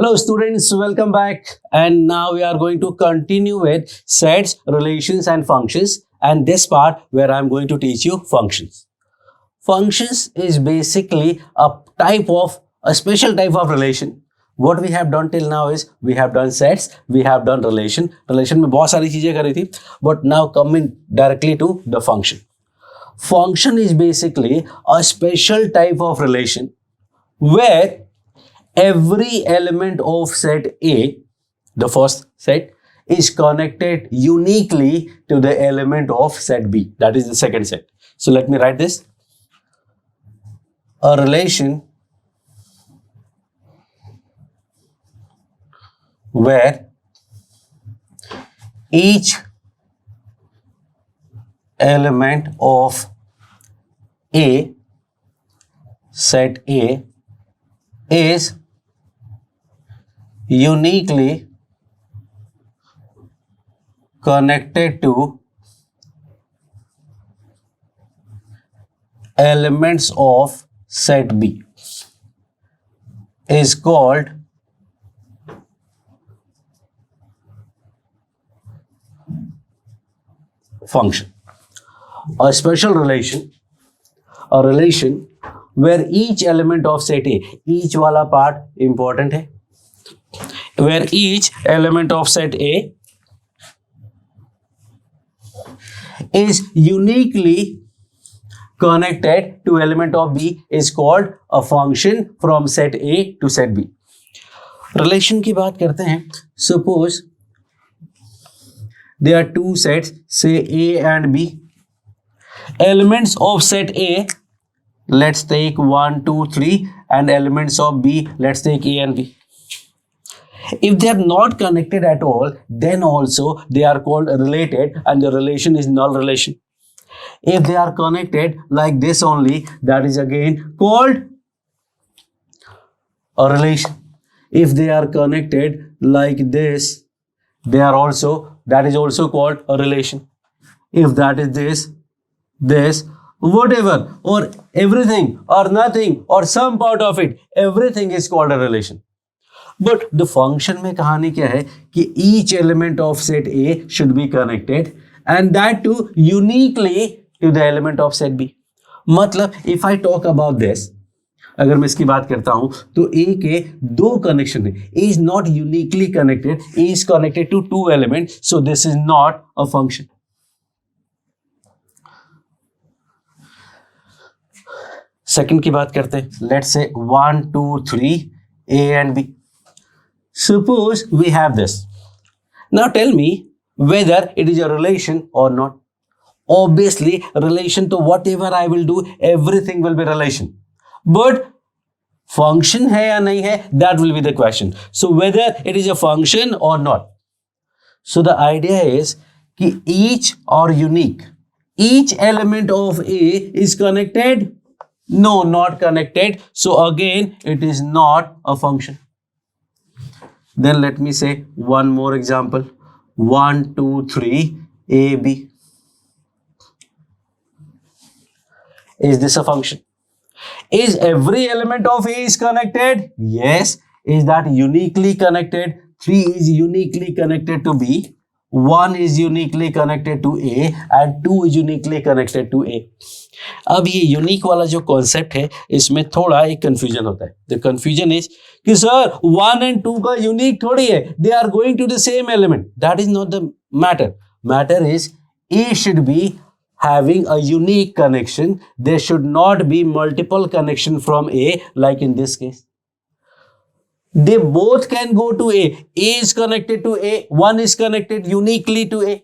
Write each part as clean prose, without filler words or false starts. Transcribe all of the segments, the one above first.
Hello students, welcome back, and now we are going to continue with sets, relations and functions, and this part where I am going to teach you functions. Functions is basically a special type of relation. What we have done till now is we have done sets, we have done relation में बहुत सारी चीजें करी थी, but now coming directly to the function. Function is basically a special type of relation where every element of set A, the first set, is connected uniquely to the element of set B, that is the second set. So let me write this. A relation where each element of A, set A, is uniquely connected to elements of set B is called function. A special relation, a relation where each element of set A, each वाला part important है, where each element of set A is uniquely connected to element of B is called a function from set A to set B. Relation की बात करते हैं. Suppose there are two sets, say A and B. Elements of set A, let's take 1, 2, 3, and elements of B, let's take A and B. If they are not connected at all, then also they are called related, and the relation is null relation. If they are connected like this only, that is again called a relation. If they are connected like this, that is also called a relation. If that is this, whatever, or everything, or nothing, or some part of it, everything is called a relation. But the function में कहानी क्या है कि each element of set A should be connected, and that too uniquely to the element of set B. मतलब if I talk about this, अगर मैं इसकी बात करता हूं तो A के दो कनेक्शन है. A is not uniquely connected, A is connected to two elements, so this is not a function. Second की बात करते हैं. Let's say 1, 2, 3 A and B. Suppose we have this. Now tell me whether it is a relation or not. Obviously, relation to whatever I will do, everything will be relation. But function है या नहीं है, that will be the question. So whether it is a function or not. So the idea is कि each or unique, each element of A is connected. No, not connected. So again, it is not a function. Then let me say one more example. 1, 2, 3 A, B. Is this a function? Is every element of A is connected? Yes. Is that uniquely connected? 3 is uniquely connected to B. 1 is uniquely connected to A and 2 is uniquely connected to A. अब ये unique वाला जो concept है इसमें थोड़ा एक confusion होता है. द कंफ्यूजन इज कि सर 1 and 2 का यूनिक थोड़ी है, they are going to the same element. That is not the matter. Matter is A should be having a unique connection. There should not be multiple connection from A, like in this case. They both can go to A. A is connected to A. 1 is connected uniquely to A.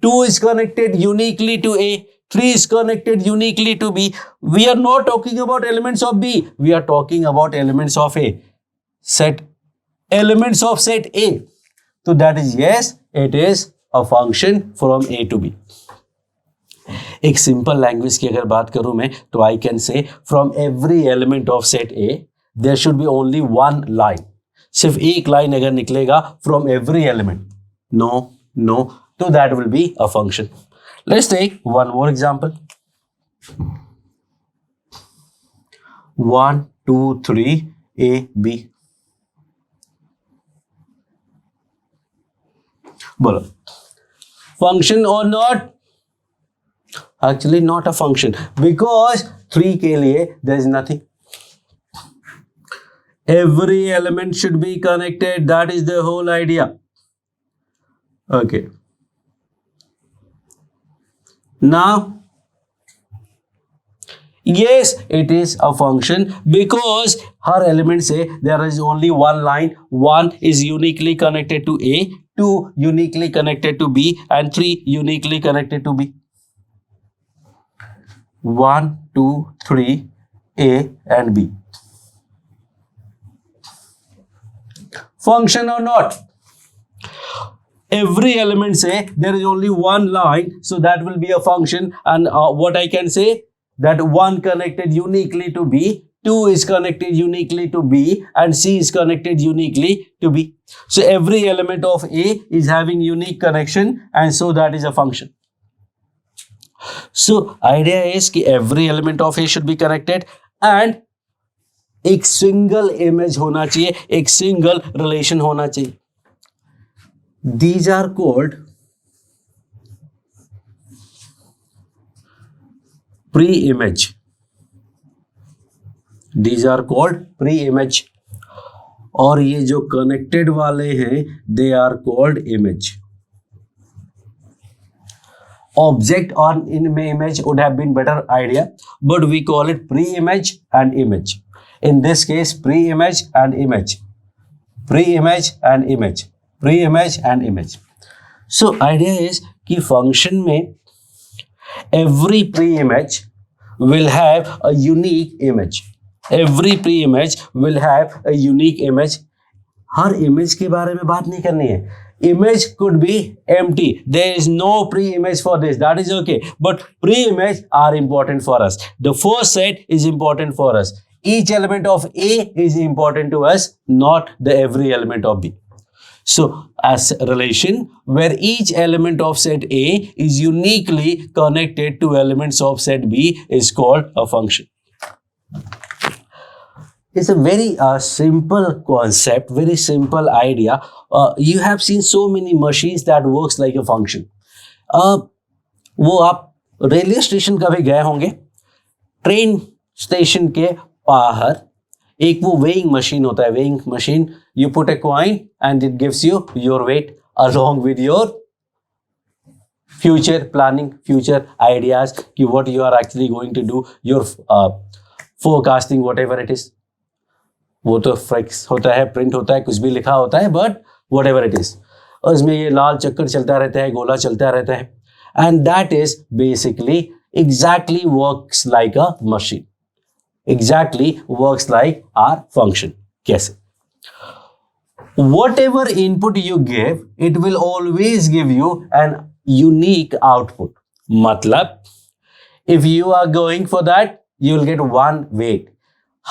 2 is connected uniquely to A. 3 is connected uniquely to B. We are not talking about elements of B. We are talking about elements of A. Elements of set A. So that is yes, it is a function from A to B. एक simple language की अगर बात करूं मैं तो I can say from every element of set A there should be only one line. सिर्फ एक line अगर निकलेगा फ्रॉम एवरी एलिमेंट, नो, तो that will be a function. Let's take one more example. 1, 2, 3 A, B. बोलो function or not? Actually not a function because 3 के लिए there is nothing. Every element should be connected. That is the whole idea. Okay. Now, yes, it is a function because her element say there is only one line. 1 is uniquely connected to A, 2 uniquely connected to B, and 3 uniquely connected to B. 1, 2, 3, A and B. Function or not? Every element say there is only one line, so that will be a function. And what I can say that 1 connected uniquely to B, 2 is connected uniquely to B, and C is connected uniquely to B. So every element of A is having unique connection, and so that is a function. So idea is कि every element of A should be connected and एक single image होना चाहिए, एक single relation होना चाहिए. These are called pre-image. These are called pre-image. और ये जो कनेक्टेड वाले हैं they are called image. Object or image would have been better idea, but we call it pre-image and image. In this case, pre-image and image, pre-image and image, pre-image and image. So idea is कि function में every pre-image will have a unique image. Every pre-image will have a unique image. Her image के बारे में बात नहीं करनी है. Image could be empty. There is no pre-image for this. That is okay. But pre-image are important for us. The first set is important for us. Each element of A is important to us, not the every element of B. So, as a relation where each element of set A is uniquely connected to elements of set B is called a function. It's a very simple concept, very simple idea. You have seen so many machines that works like a function. वो आप railway station कभी गए होंगे, train station के बाहर एक वो weighing machine होता है. Weighing machine, you put a coin and it gives you your weight along with your future planning, future ideas कि what you are actually going to do, your forecasting, whatever it is. वो तो fix होता है, print होता है, कुछ भी लिखा होता है, but whatever it is. और इसमें ये लाल चक्कर चलता रहता है, गोला चलता रहता है. And that is basically exactly works like a machine. Exactly works like our function. कैसे? Whatever input you give, it will always give you an unique output. मतलब, if you are going for that, you will get one weight.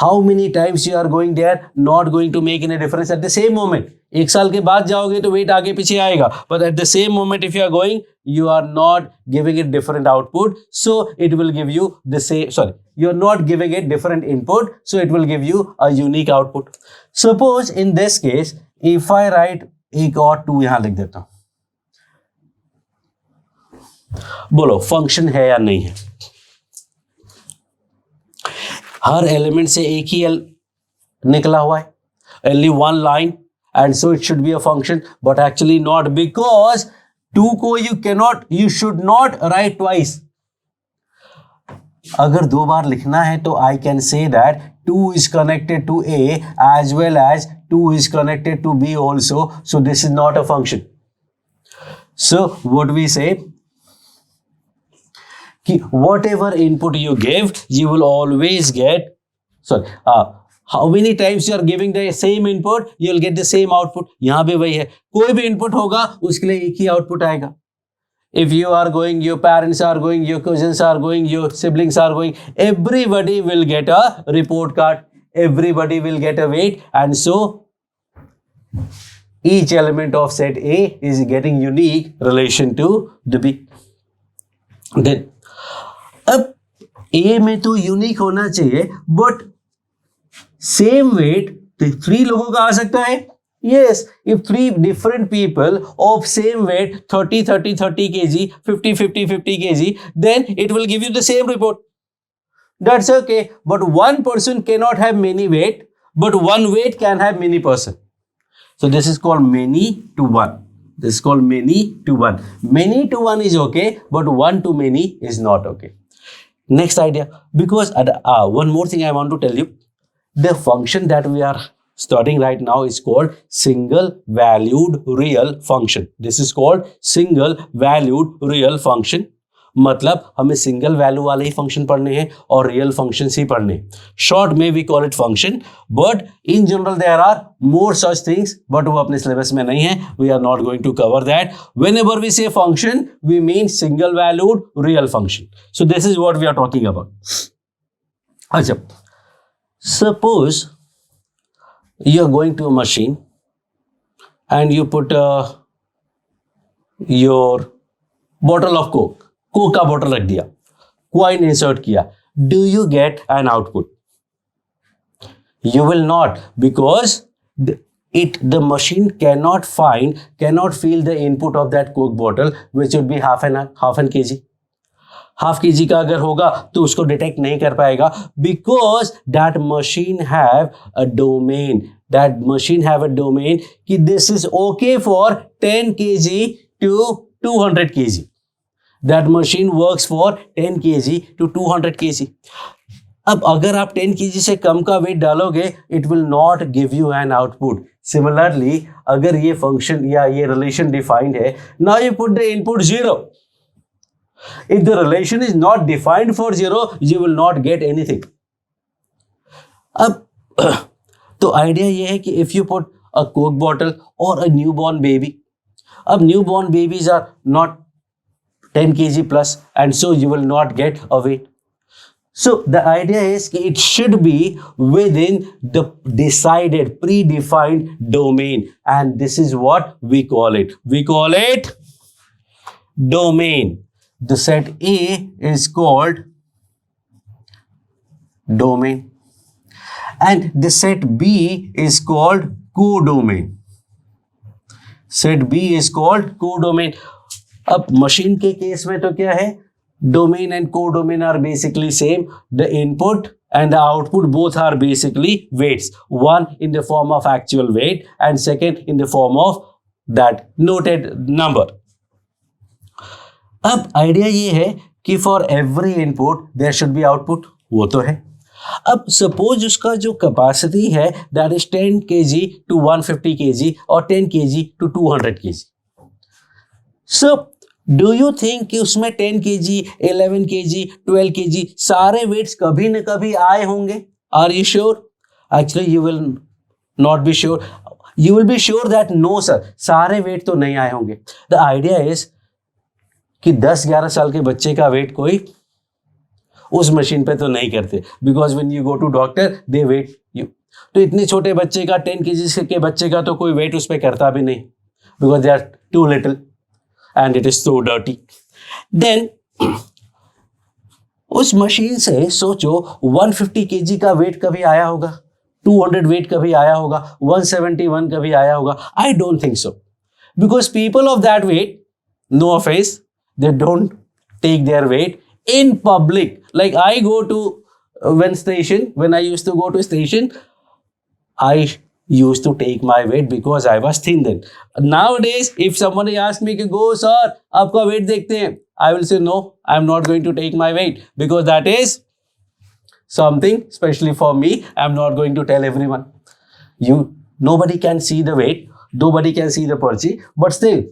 How many times you are going there, not going to make any difference at the same moment. एक साल के बाद जाओगे तो weight आगे पीछे आएगा, but at the same moment if you are going, you are not giving it different output, so it will give you the same. Sorry, you are not giving it different input, so it will give you a unique output. Suppose in this case, if I write एक और 2 यहां लिख देता हूं, बोलो function है या नहीं है? हर एलिमेंट से एक ही निकला हुआ है, only one line, and so it should be a function, but actually not, because 2 को you should not write twice. अगर 2 बार लिखना है तो I can say that 2 is connected to A as well as 2 is connected to B also, so this is not a function. So what we say, whatever input you give, you will always get, how many times you are giving the same input, you will get the same output. यहाँ भी वही है, कोई भी input होगा उसके लिए एक ही output आएगा. If you are going, your parents are going, your cousins are going, your siblings are going, everybody will get a report card, everybody will get a weight, and so each element of set A is getting unique relation to the B. Then अब A में तो unique होना चाहिए, but same wait 3 लोगों का आ सकता है, Yes, if three different people of same weight 30 30 30 kg 50 50 50 kg, then it will give you the same report. That's okay, but one person cannot have many weight, but one weight can have many person. So this is called many to one. This is called many to one. Many to one is okay, but one to many is not okay. Next idea, because one more thing I want to tell you, the function that we are studying right now is called single valued real function. This is called single valued real function. मतलब हमें single value वाले ही function पढ़ने हैं और real functions ही पढ़ने हैं. Short में we call it function, but in general there are more such things, but वो अपने सिलेबस में नहीं है. We are not going to cover that. Whenever we say function we mean single valued real function. So this is what we are talking about. अच्छा, suppose you are going to a machine and you put your bottle of coke का bottle रख दिया, coin insert किया. Do you get an output? You will not, because the machine cannot feel the input of that coke bottle, which would be half an kg. Half के जी का अगर होगा तो उसको डिटेक्ट नहीं कर पाएगा, because that machine have a domain. That machine have a domain कि this is okay for 10 kg to 200 kg. That machine works for 10 kg to 200 kg. अब अगर आप 10 kg से कम का वेट डालोगे, it will not give you an output. Similarly अगर ये function या ये रिलेशन डिफाइंड है, now you put the input 0. If the relation is not defined for 0, you will not get anything. अब तो आइडिया ये है कि if you put a coke bottle or a newborn baby, अब newborn babies are not 10 kg plus, and so you will not get a weight. So the idea is कि it should be within the decided, predefined domain, and this is what we call it. We call it domain. The set A is called domain and the set B is called codomain. Set B is called codomain. अब machine के case में तो क्या है, domain and codomain are basically same. The input and the output both are basically weights. One in the form of actual weight and second in the form of that noted number. अब idea ये है कि for every input there should be output. वो तो है. अब suppose उसका जो कैपेसिटी है that is 10 kg to 150 kg और 10 kg to 200 kg. So do you think कि उसमें 10 kg 11 kg 12 kg सारे वेट्स कभी न कभी आए होंगे? Are you sure? Actually you will not be sure. You will be sure that no sir, सारे वेट तो नहीं आए होंगे. द आइडिया इज कि 10-11 साल के बच्चे का वेट कोई उस मशीन पे तो नहीं करते, because when you go to doctor they weight you. तो इतने छोटे बच्चे का 10 kg के बच्चे का तो कोई वेट उस पर करता भी नहीं, because they are too little and it is so dirty. Then उस मशीन से सोचो 150 kg का वेट कभी आया होगा, 200 वेट कभी आया होगा, 171 कभी आया होगा? I don't think so, because people of that weight, no offense, they don't take their weight in public. Like I go to when I used to go to station, I used to take my weight because I was thin then. Nowadays if somebody asks me go sir आपका weight देखते हैं, I will say no, I am not going to take my weight because that is something especially for me. I am not going to tell everyone. Nobody can see the weight, nobody can see the perchi, but still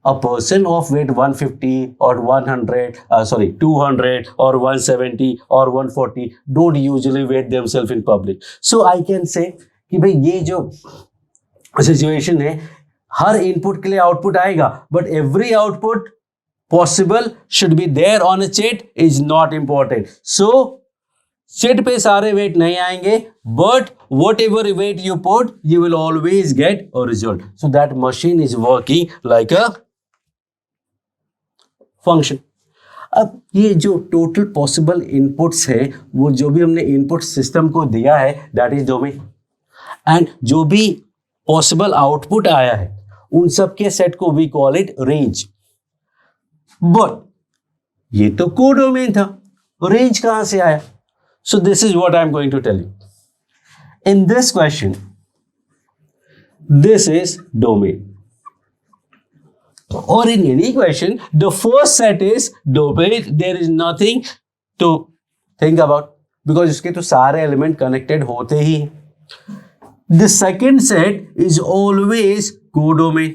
a person of weight 150 or 200 or 170 or 140 don't usually weight themselves in public. So I can say कि भाई ये जो situation है, हर input के लिए output आएगा, but every output possible should be there on a chit is not important. So chit पे सारे वेट नहीं आएंगे, but whatever weight you put you will always get a result. So that machine is working like a function. अब ये जो total possible inputs है, वो जो भी हमने इनपुट सिस्टम को दिया है दैट इज डोमेन, एंड जो भी पॉसिबल आउटपुट आया है, उन सब के सेट को we call it range. But ये तो कोडोमेन था, रेंज कहां से आया? So this is what I am going to tell you in this question. This is domain, or in any question the first set is domain. There is nothing to think about because इसके तो सारे element connected होते ही हैं। The second set is always codomain,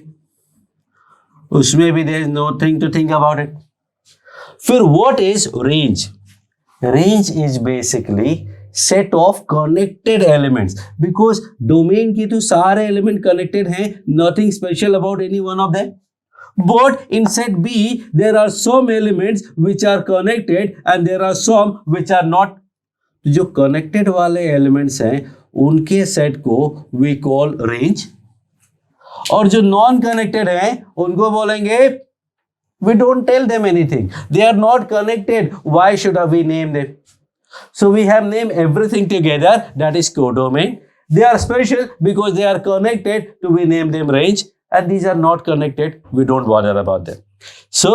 उसमें भी there is nothing to think about it। फिर what is range? Range is basically set of connected elements because domain की तो सारे एलिमेंट कनेक्टेड हैं, nothing special about any one of them। But in set B, there are some elements which are connected and there are some which are not. जो connected वाले elements हैं, उनके set को we call range, और जो non connected हैं, उनको बोलेंगे we don't tell them anything. They are not connected. Why should we name them? So we have named everything together. That is codomain. They are special because they are connected. To we name them range. And these are not connected, we don't bother about them. So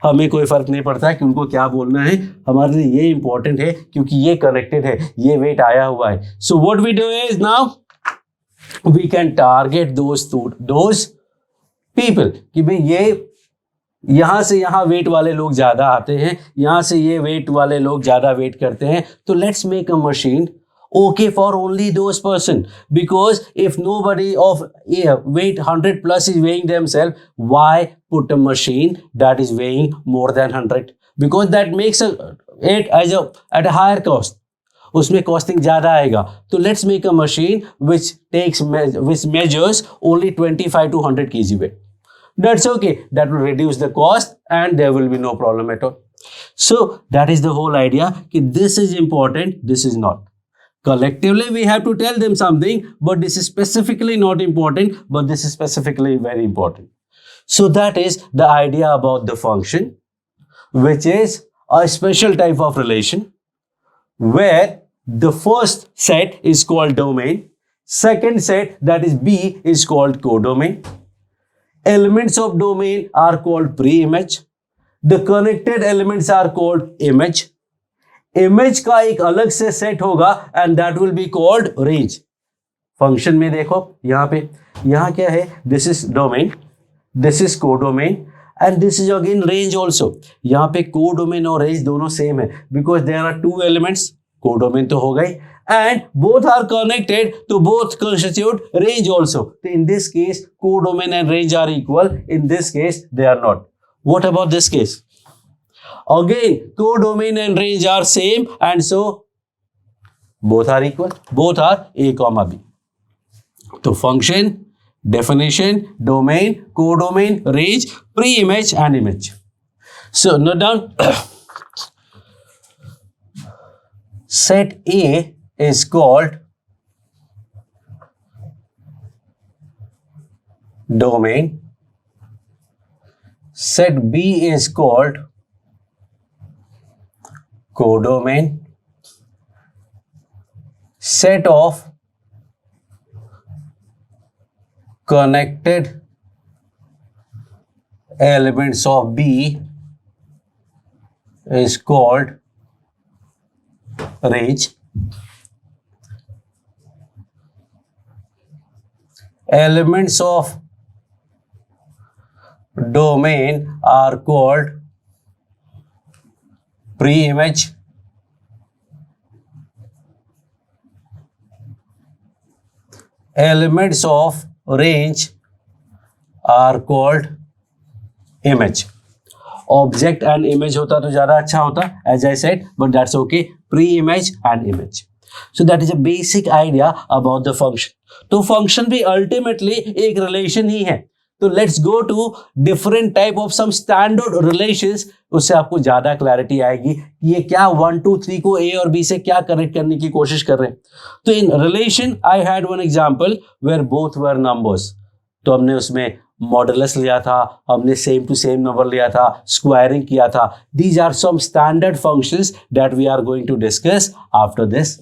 हमें कोई फर्क नहीं पड़ता है कि उनको क्या बोलना है, हमारे लिए ये इंपॉर्टेंट है क्योंकि ये कनेक्टेड है, ये वेट आया हुआ है। So what we do is now we can target those people कि भाई ये यहां से यहां वेट वाले लोग ज्यादा आते हैं, यहां से ये वेट वाले लोग ज्यादा वेट करते हैं, तो let's make a machine okay for only those person, because if nobody of weight 100 plus is weighing themselves, why put a machine that is weighing more than 100? Because that makes it as at a higher cost, उसमें costing ज़्यादा आएगा। तो let's make a machine which measures only 25 to 100 kg weight. That's okay, that will reduce the cost and there will be no problem at all. So that is the whole idea कि this is important, this is not. Collectively we have to tell them something, but this is specifically not important, but this is specifically very important. So that is the idea about the function, which is a special type of relation where the first set is called domain, second set, that is B, is called codomain. Elements of domain are called pre-image. The connected elements are called image. Image का एक अलग से set होगा and that will be called range. Function में देखो यहाँ पे, यहाँ क्या है, this is domain, this is codomain and this is again range also. यहाँ पे कोडोमेन और रेंज दोनों सेम है because there are two elements, codomain तो हो गई एंड बोथ आर कनेक्टेड तो बोथ कंस्टिट्यूट रेंज ऑल्सो। तो in this case codomain and range are equal, in this case they are not. What about this case? Again, codomain and range are same and so both are equal, both are A comma B. So function, definition, domain, codomain, range, pre-image and image. So note down set A is called domain, set B is called codomain, set of connected elements of B is called range. Elements of domain are called pre-image. Elements of range are called image. Object and image होता तो ज़्यादा अच्छा होता, as I said, but that's okay. Pre-image and image. So that is a basic idea about the function. तो function भी ultimately एक relation ही है। तो let's go to different type of some standard relations, उससे आपको ज्यादा क्लैरिटी आएगी ये क्या 1 2 3 को ए और बी से क्या कनेक्ट करने की कोशिश कर रहे हैं। तो in relation I had one example where both were numbers, तो हमने उसमें मॉडुलस लिया था, हमने सेम टू सेम नंबर लिया था, स्क्वायरिंग किया था। These are some standard functions that we are going to discuss after this